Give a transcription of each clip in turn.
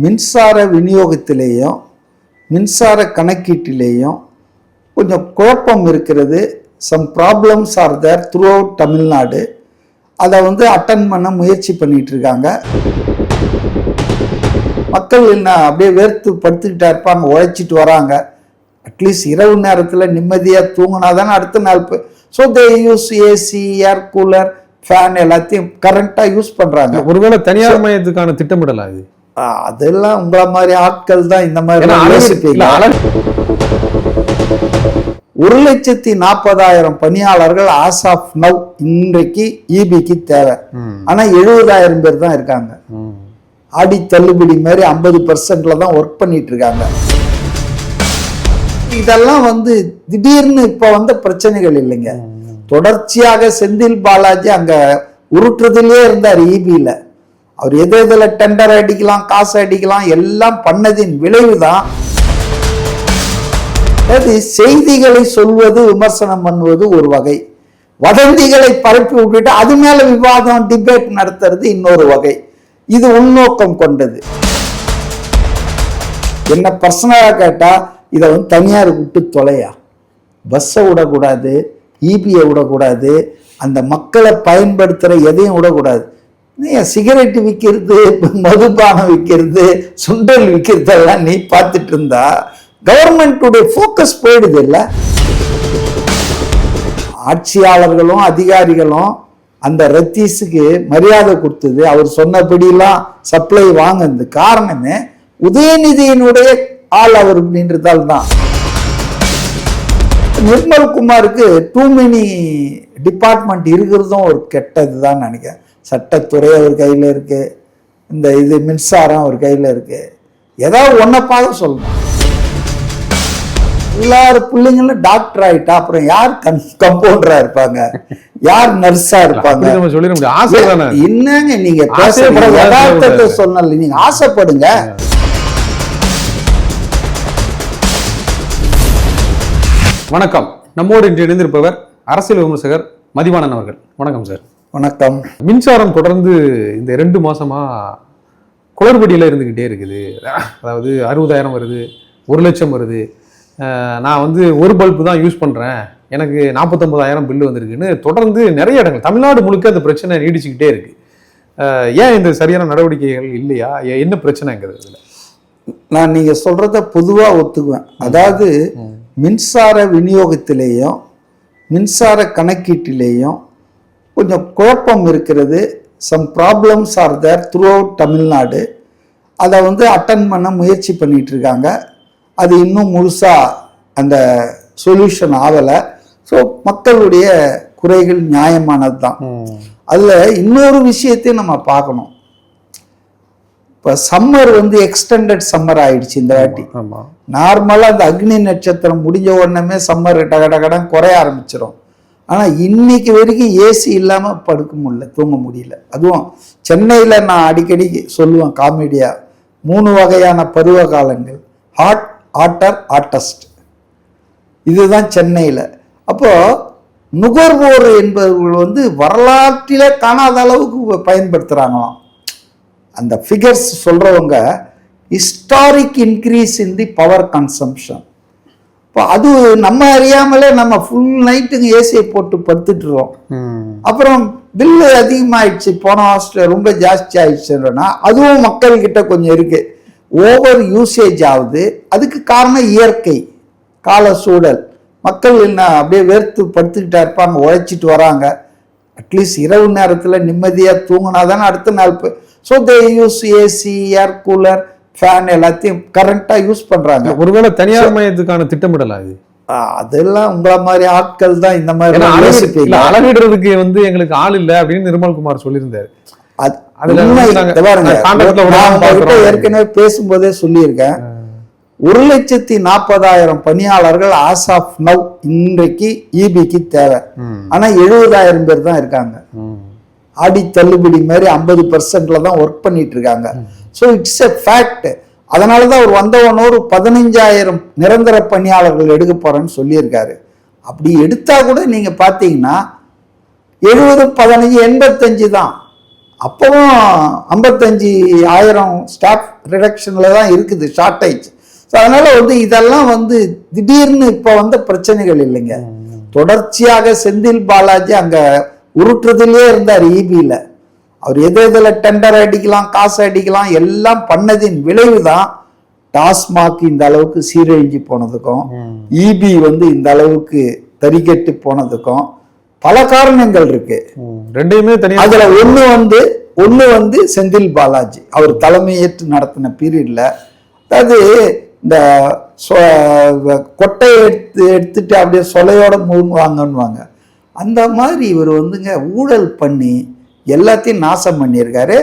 மின்சார விநியோகத்திலேயும் மின்சார கணக்கீட்டிலேயும் கொஞ்சம் குழப்பம் இருக்கிறது. Some problems are there throughout Tamil Nadu. அதை அட்டன் பண்ண முயற்சி பண்ணிட்டு இருக்காங்க. மக்கள் என்ன அப்படியே வேர்த்து படுத்துக்கிட்டா இருப்பாங்க, உழைச்சிட்டு வராங்க. அட்லீஸ்ட் இரவு நேரத்தில் நிம்மதியாக தூங்கினா தானே அடுத்த நாள் so they use AC, air cooler, fan எல்லாத்தையும் கரண்ட்டாக யூஸ் பண்ணுறாங்க. ஒருவேளை தனியார் மையத்துக்கான திட்டமிடல் அது அதெல்லாம் உங்களை மாதிரி ஆட்கள் தான் இந்த மாதிரி யோசிப்பீங்க. 1,40,000 பணியாளர்கள் ஆஸ் ஆஃப் நவ் இன்றைக்கு இபிக்கு தேவை. ஆனா 70,000 பேர் தான் இருக்காங்க. ஆடி தள்ளுபடி மாதிரி 50% தான் ஒர்க் பண்ணிட்டு இருக்காங்க. இதெல்லாம் திடீர்னு இப்ப வந்த பிரச்சனைகள் இல்லைங்க. தொடர்ச்சியாக செந்தில் பாலாஜி அங்க உருட்டுறதுலயே இருந்தார் இபியில. அவர் எதுல டெண்டர் அடிக்கலாம், காசு அடிக்கலாம், எல்லாம் பண்ணதின் விளைவுதான். அதாவது செய்திகளை சொல்வது, விமர்சனம் பண்ணுவது ஒரு வகை, வதந்திகளை பரப்பி விட்டுட்டு அது மேல விவாதம், டிபேட் நடத்துறது இன்னொரு வகை. இது உள்நோக்கம் கொண்டது. என்ன பர்சனலா கேட்டா இதை தனியார் விட்டு தொலையா, பஸ்ஸை விடக்கூடாது, இபியை விடக்கூடாது, அந்த மக்களை பயன்படுத்துற எதையும் விடக்கூடாது. சிகரெட் விற்கிறது, மதுபானம் விற்கிறது, சுண்டல் விற்கிறதெல்லாம் நீ பார்த்துட்டு இருந்தா கவர்மெண்ட்டுடைய ஃபோக்கஸ் போயிடுது இல்ல. ஆட்சியாளர்களும் அதிகாரிகளும் அந்த ரத்தீஸுக்கு மரியாதை கொடுத்தது, அவர் சொன்னபடியெல்லாம் சப்ளை வாங்கினது காரணமே உதயநிதியினுடைய ஆள் அவர் அப்படின்றதால் தான். நிர்மல் குமாருக்கு டூ மெனி டிபார்ட்மெண்ட் இருக்கிறதும் ஒரு கெட்டது தான் நினைக்கிறேன். சட்டத்துறை அவர் கையில் இருக்கு, இந்த மின்சாரம் அவர் கையில் இருக்கு. ஏதாவது ஒன்றை பார்க்க சொல்லணும். எல்லாரும் பிள்ளைங்களும் டாக்டர் ஆயிட்டா அப்புறம் யார் கம்பவுண்டரா இருப்பாங்க, யார் நர்ஸா இருப்பாங்க? என்னங்க நீங்க யதார்த்தத்தை சொன்னல, நீங்க ஆசைப்படுங்க. வணக்கம். நம்மோடு இன்று இணைந்திருப்பவர் அரசியல் விமர்சகர் மதிவாணன் அவர்கள். வணக்கம் சார். வணக்கம். மின்சாரம் தொடர்ந்து இந்த 2 மாசமா குளறுபடியில இருந்துகிட்டே இருக்குது. அதாவது 60,000 வருது, 1,00,000 வருது. நான் ஒரு பல்பு தான் யூஸ் பண்றேன், எனக்கு 49,000 பில்லு வந்திருக்குன்னு தொடர்ந்து நிறைய இடங்கள் தமிழ்நாடு முழுக்க அந்த பிரச்சனை நீடிச்சுக்கிட்டே இருக்கு. ஏன் இந்த சரியான நடவடிக்கைகள் இல்லையா? என்ன பிரச்சனைங்கிறது? நான் நீங்க சொல்றத பொதுவா ஒத்துக்குவேன். அதாவது மின்சார விநியோகத்திலேயும் மின்சார கணக்கீட்டிலேயும் கொஞ்சம் குழப்பம் இருக்கிறது. Some problems are there throughout Tamil Nadu. அதை அட்டன் பண்ண முயற்சி பண்ணிட்டு இருக்காங்க. அது இன்னும் முழுசா அந்த சொல்யூஷன் ஆகலை. ஸோ மக்களுடைய குறைகள் நியாயமானது தான். அதில் இன்னொரு விஷயத்தையும் நம்ம பார்க்கணும். இப்போ சம்மர் எக்ஸ்டெண்டட் சம்மர் ஆயிடுச்சு இந்த வாட்டி. நார்மலாக அந்த அக்னி நட்சத்திரம் முடிஞ்ச உடனே சம்மர் கடகடன் குறைய ஆரம்பிச்சிடும். ஆனால் இன்னைக்கு வரைக்கும் ஏசி இல்லாமல் படுக்க முடியல, தூங்க முடியல. அதுவும் சென்னையில் நான் அடிக்கடி சொல்லுவேன் காமெடியா, 3 வகையான பருவ காலங்கள், ஹாட், ஆட்டர், ஆட்டஸ்ட். இதுதான் சென்னையில். அப்போ நுகர்வோர் என்பவர்கள் வரலாற்றில காணாத அளவுக்கு பயன்படுத்துகிறாங்களாம். அந்த ஃபிகர்ஸ் சொல்றவங்க historic increase in the power consumption. இப்போ அது நம்ம அறியாமலே நம்ம ஃபுல் நைட்டுக்கு ஏசியை போட்டு படுத்துட்டுறோம். அப்புறம் பில்லு அதிகமாகிடுச்சு, போன மாதத்துல ரொம்ப ஜாஸ்தி ஆயிடுச்சுன்னா அதுவும் மக்கள்கிட்ட கொஞ்சம் இருக்கு. ஓவர் யூசேஜ் ஆகுது. அதுக்கு காரணம் இயற்கை, கால சூழல். மக்கள் என்ன அப்படியே வேர்த்து படுத்துக்கிட்டா இருப்பாங்க, உழைச்சிட்டு வராங்க. அட்லீஸ்ட் இரவு நேரத்தில் நிம்மதியாக தூங்கினா தானே அடுத்த நாள் so they use AC, air cooler, fan எல்லாத்தையும் கரண்ட்டாக யூஸ் பண்ணுறாங்க. ஒருவேளை தனியார் மையத்துக்கான திட்டமிடல் அது அதெல்லாம் உங்களை மாதிரி ஆட்கள் தான் இந்த மாதிரி அளவிடுறதுக்கு எங்களுக்கு ஆள் இல்லை அப்படின்னு நிர்மல்குமார் சொல்லியிருந்தாரு. ஏற்கனவே பேசும்போதே சொல்லியிருக்கேன். 1,40,000 பணியாளர்கள் ஆஸ் ஆஃப் நவ் இன்றைக்கு இபிக்கு தேவை. ஆனா 70,000 பேர் தான் இருக்காங்க. ஆடி தள்ளுபடி மாதிரி 50% தான் ஒர்க் பண்ணிட்டு இருக்காங்க. So it's a fact. அதனாலதான் அவர் வந்தவன ஒரு 15,000 நிரந்தர பணியாளர்கள் எடுக்க போறேன்னு சொல்லியிருக்காரு. அப்படி எடுத்தா கூட நீங்க பாத்தீங்கன்னா 70, 15, 85 தான். அப்பவும் 55,000 ஸ்டாஃப் ரிடக்ஷனில் தான் இருக்குது, ஷார்ட்டேஜ். ஸோ அதனால் வந்து இதெல்லாம் வந்து திடீர்னு இப்போ வந்த பிரச்சனைகள் இல்லைங்க. தொடர்ச்சியாக செந்தில் பாலாஜி அங்கே உருட்டுறதுலேயே இருந்தார் இபியில். அவர் எதில் டெண்டர் அடிக்கலாம், காசு அடிக்கலாம், எல்லாம் பண்ணதின் விளைவு தான் டாஸ்மாக் இந்த அளவுக்கு சீரழிஞ்சு போனதுக்கும் இபி வந்து இந்த அளவுக்கு தறிகெட்டு போனதுக்கும் பல காரணங்கள் இருக்கு. ரெண்டையுமே தனியாக அதுல ஒண்ணு வந்து செந்தில் பாலாஜி அவர் தலைமையேற்று நடத்தின பீரியட்ல, அதாவது இந்த கொட்டையை எடுத்துட்டு அப்படியே சொலையோட முழுங்குவாங்கன்னுவாங்க, அந்த மாதிரி இவர் வந்துங்க ஊழல் பண்ணி எல்லாத்தையும் நாசம் பண்ணியிருக்காரு.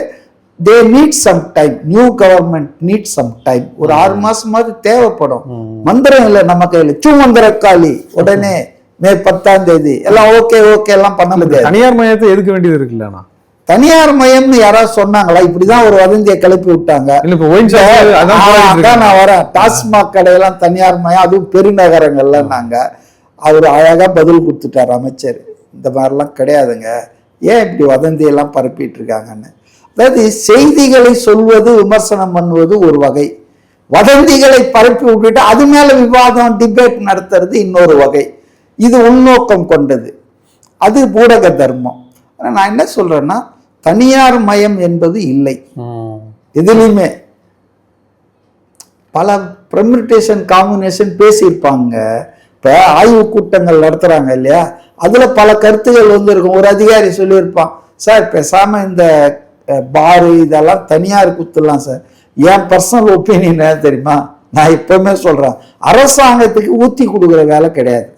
They need some time, new government need some time. ஒரு 6 மாசமாவது தேவைப்படும். மந்திரம் இல்லை நம்ம கையில், மந்திரக்காளி உடனே மே 10ஆம் தேதி எல்லாம் ஓகே எல்லாம் பண்ண முடியாது. தனியார் மையத்தை எதுக்க வேண்டியது இருக்குல்ல? தனியார் மையம்னு யாராவது சொன்னாங்களா? இப்படிதான் ஒரு வதந்தியை கிளப்பி விட்டாங்க. நான் வரேன், டாஸ்மாக் கடையெல்லாம் தனியார் மயம், அதுவும் பெருநகரங்கள்ல. நாங்க அவர் அழகா பதில் கொடுத்துட்டார் அமைச்சர், இந்த மாதிரிலாம் கிடையாதுங்க, ஏன் இப்படி வதந்தியெல்லாம் பரப்பிட்டு இருக்காங்கன்னு. அதாவது செய்திகளை சொல்வது, விமர்சனம் பண்ணுவது ஒரு வகை, வதந்திகளை பரப்பி விட்டுட்டு அது மேல விவாதம் டிபேட் நடத்துறது இன்னொரு வகை. இது உள்நோக்கம் கொண்டது, அது ஊடக தர்மம். நான் என்ன சொல்றேன்னா, தனியார் மயம் என்பது இல்லை எதுலையுமே. பல பெர்மிட்டேஷன் காம்பினேஷன் பேசியிருப்பாங்க. இப்ப ஆய்வு கூட்டங்கள் நடத்துறாங்க இல்லையா, அதுல பல கருத்துகள் வந்து இருக்கும். ஒரு அதிகாரி சொல்லியிருப்பான், சார் பேசாம இந்த பாரு இதெல்லாம் தனியார் குத்துலாம் சார். என் பர்சனல் ஒப்பீனியன் என்ன தெரியுமா, நான் எப்பவுமே சொல்றேன், அரசாங்கத்துக்கு ஊத்தி கொடுக்குற வேலை கிடையாது.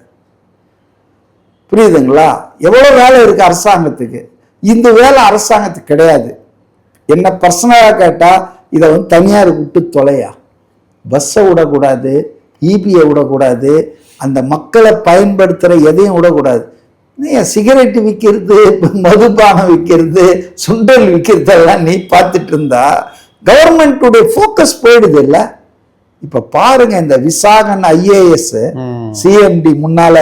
புரியுதுங்களா? எவ்வளவு வேலை இருக்கு அரசாங்கத்துக்கு, இந்த வேலை அரசாங்கத்துக்கு கிடையாது. என்ன பர்சனலா கேட்டா, இதை வந்து தனியார் விட்டு தொலையா, பஸ்ஸை விடக்கூடாது, இபியை விடக்கூடாது, அந்த மக்களை பயன்படுத்துற எதையும் விடக்கூடாது. சிகரெட் விற்கிறது, மதுபானம் விற்கிறது, சுண்டல் விற்கிறதெல்லாம் நீ பார்த்துட்டு இருந்தா கவர்மெண்ட்டுடைய போக்கஸ் போயிடுது இல்ல. இப்ப பாருங்க, இந்த விசாகன் ஐஏஎஸ் சிஎம்டி முன்னால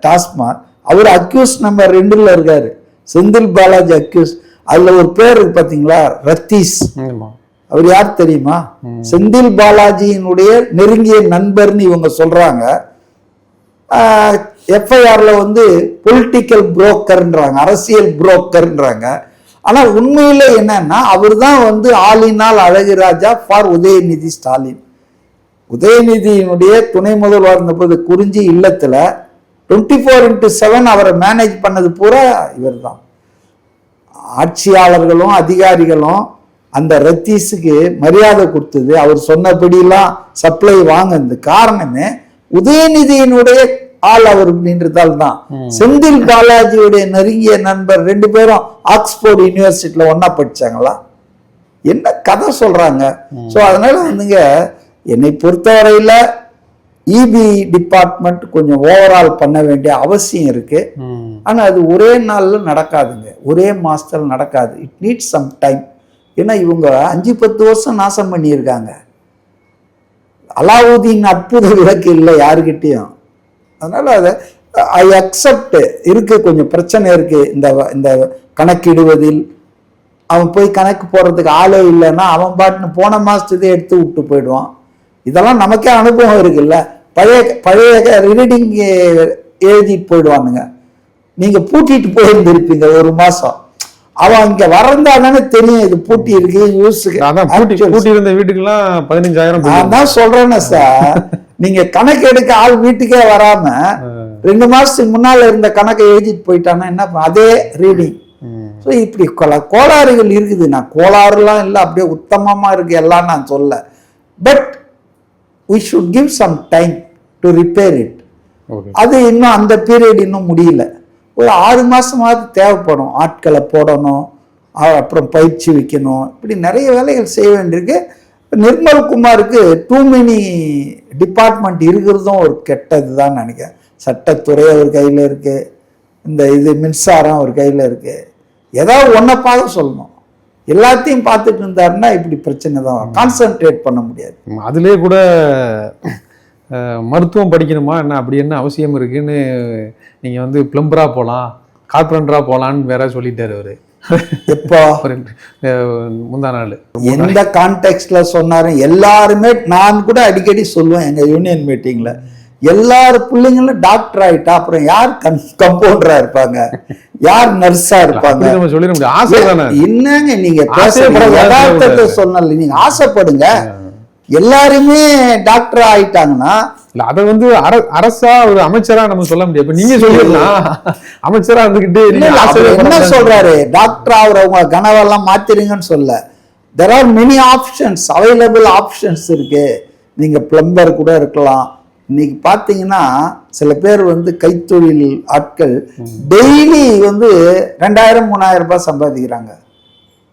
டாஸ்மாக், அவர் அக்யூஸ் நம்பர் 2ல இருக்காரு, செந்தில் பாலாஜி அக்யூஸ். அதுல ஒரு பேர் இருக்கு பாத்தீங்களா, ரத்தீஸ். அவர் யார் தெரியுமா? செந்தில் பாலாஜியினுடைய நெருங்கிய நண்பர்னு இவங்க சொல்றாங்க. எஃப்ஐஆர்ல வந்து பொலிட்டிக்கல் புரோக்கர்ன்றாங்க, அரசியல் புரோக்கர்ன்றாங்க. ஆனா உண்மையில என்னன்னா, அவர் தான் வந்து ஆளினால் அழகுராஜா ஃபார் உதயநிதி ஸ்டாலின். உதயநிதியினுடைய துணை முதல்வர் இருந்தபோது குறிஞ்சி இல்லத்துல 24/7 அவரை மேனேஜ் பண்ணது பூரா இவர் தான். ஆட்சியாளர்களும் அதிகாரிகளும் அந்த ரத்தீஸுக்கு மரியாதை கொடுத்தது, அவர் சொன்னபடியெல்லாம் சப்ளை வாங்கினது காரணமே உதயநிதியினுடைய ஆள் அவர் அப்படின்றதால் தான். செந்தில் பாலாஜியுடைய நெருங்கிய நண்பர் 2 பேரும் ஆக்ஸ்போர்ட் யூனிவர்சிட்டியில ஒன்னா படிச்சாங்களா, என்ன கதை சொல்றாங்க. ஸோ அதனால வந்துங்க, என்னை பொறுத்தவரையில இபி டிபார்ட்மெண்ட் கொஞ்சம் ஓவரால் பண்ண வேண்டிய அவசியம் இருக்கு. ஆனா அது ஒரே நாள்ல நடக்காதுங்க, ஒரே மாசத்துல நடக்காது. It needs some time. ஏன்னா இவங்க 5-10 வருஷம் நாசம் பண்ணியிருக்காங்க. அலாவுதீன் அற்புத விளக்கு இல்லை யாருக்கிட்டையும். அதனால அதை ஐ அக்செப்ட், இருக்கு கொஞ்சம் பிரச்சனை இருக்கு இந்த கணக்கிடுவதில். அவன் போய் கணக்கு போடுறதுக்கு ஆளே இல்லைன்னா அவன் பாட்டுன்னு போன மாசத்துதே எடுத்து விட்டு போயிடுவான். இதெல்லாம் நமக்கே அனுபவம் இருக்குல்ல. பழைய ரீடிங் எழுதிட்டு போயிடுவானுங்க. நீங்க பூட்டிட்டு போயிருந்திருப்பீங்க 1 மாசம், அவன் இங்க வரந்தானே தெரியும் இது பூட்டி இருக்கு யூஸுக்கு. பூட்டி இருந்த வீட்டுக்கெல்லாம் 15,000. நான் தான் சொல்றேன்னு சார், நீங்க கணக்கு எடுக்க ஆள் வீட்டுக்கே வராம 2 மாசத்துக்கு முன்னால இருந்த கணக்கை எழுதிட்டு போயிட்டான்னா என்ன, அதே ரீடிங். ஸோ இப்படி கோளாறுகள் இருக்குது. நான் கோளாறுலாம் இல்லை, அப்படியே உத்தமமா இருக்கு எல்லாம் நான் சொல்ல. But we should give some time to repair it. அது இன்னும் அந்த பீரியட் இன்னும் முடியல. ஒரு 6 மாசமாவது தேவைப்படும். ஆட்களை போடணும், அப்புறம் பயிற்சி வைக்கணும், இப்படி நிறைய வேலைகள் செய்ய வேண்டியிருக்கு. நிர்மல் குமாருக்கு டூ மெனி டிபார்ட்மெண்ட் இருக்கிறதும் ஒரு கெட்டது தான் நினைக்கிறேன். சட்டத்துறை அவர் கையில் இருக்கு, இந்த மின்சாரம் அவர் கையில் இருக்கு. ஏதாவது ஒன்றை பார்க்க சொல்லணும். எல்லாத்தையும் பார்த்துட்டு இருந்தாருன்னா இப்படி பிரச்சனை தான், கான்சென்ட்ரேட் பண்ண முடியாது. அதுலேயே கூட மருத்துவம் படிக்கணுமா என்ன, அப்படி என்ன அவசியம் இருக்குன்னு நீங்கள் வந்து பிளம்பராக போகலாம், கார்பெண்டராக போகலான்னு வேற சொல்லிட்டாரு அவரு. எப்போ முந்தா நாள் எந்த கான்டெக்ட்ல சொன்னாரு? எல்லாருமே, நான் கூட அடிக்கடி சொல்லுவேன் எங்க யூனியன் மீட்டிங்ல, எல்லாரு பிள்ளைங்களும் டாக்டர் ஆயிட்டா அப்புறம் யார் கம்பவுண்டரா இருப்பாங்க, யார் நர்ஸா இருப்பாங்க? நம்ம சொல்லிட முடியும். ஆசை தானே. என்னங்க நீங்க யதார்த்தத்தை சொன்னல, நீங்க ஆசைப்படுங்க. எல்லாருமே டாக்டர் ஆயிட்டாங்கன்னா இல்ல அதை வந்து அரசா ஒரு அமைச்சரா நம்ம சொல்ல முடியாது. இப்ப நீங்க சொல்லிடலாம் அமைச்சரா இருந்துகிட்டு என்ன சொல்றாரு, டாக்டர் ஆகுறவங்க கனவெல்லாம் மாத்திருங்கன்னு சொல்ல. there are many options, available options இருக்கு. நீங்க பிளம்பர் கூட இருக்கலாம். இன்னைக்கு பாத்தீங்கன்னா சில பேர் வந்து கைத்தொழில் ஆட்கள் டெய்லி வந்து 2000-3000 ரூபாய் சம்பாதிக்கிறாங்க.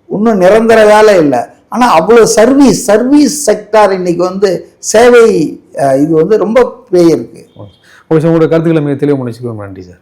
இன்னும் நிரந்தர வேலை இல்லை. ஆனா அவ்வளவு சர்வீஸ் செக்டார் இன்னைக்கு வந்து சேவை இது வந்து ரொம்ப பேய் இருக்கு. உங்களோட கருத்துக்களை மிக தெளிவாக முடிச்சுக்குவோம். நன்றி சார்.